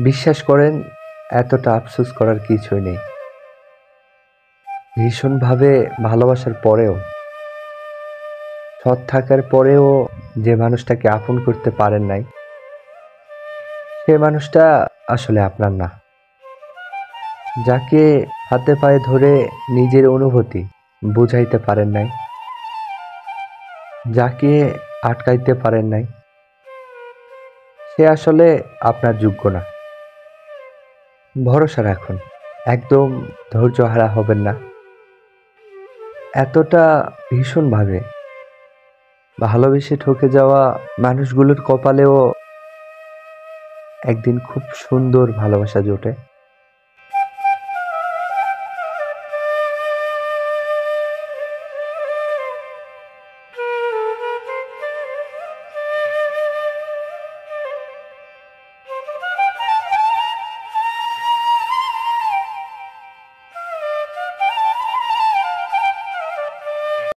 বিশ্বাস করেন, এতটা আফসোস করার কিছুই নেই। ভীষণভাবে ভালোবাসার পরেও, সৎ থাকার পরেও যে মানুষটাকে আপন করতে পারেন নাই, সে মানুষটা আসলে আপনার না। যাকে হাতে পায়ে ধরে নিজের অনুভূতি বুঝাইতে পারেন নাই, যাকে আটকাইতে পারেন নাই, সে আসলে আপনার যোগ্য না। ভরসা রাখুন, একদম ধৈর্যহারা হবেন না। এতটা ভীষণভাবে ভালোবেসে ঠকে যাওয়া মানুষগুলোর কপালেও একদিন খুব সুন্দর ভালোবাসা জোটে।